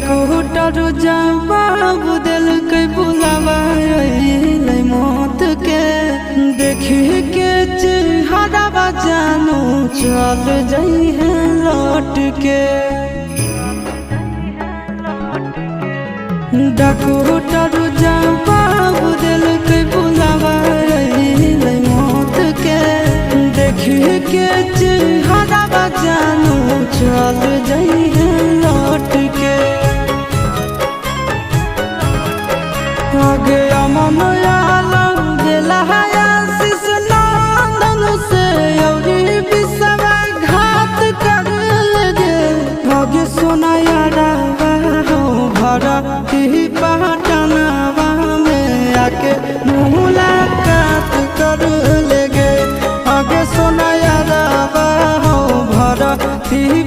Doctor जवाब दिल के बुलावा मौत के देखी के चेहरा जानू चल जाई है लौट के। डॉक्टर जवाब दिल के बुलावा मौत के देखी के चेहरा जानू चल जाई है लौट के। आगे अमन आलम गेला आशीष नंदन से औरी विश्वासघात कर गे। आगे सोना यारा हो भरा ही पटनावा में आके मुलाकात कर लेगे। आगे सोना यारा हो भरा ही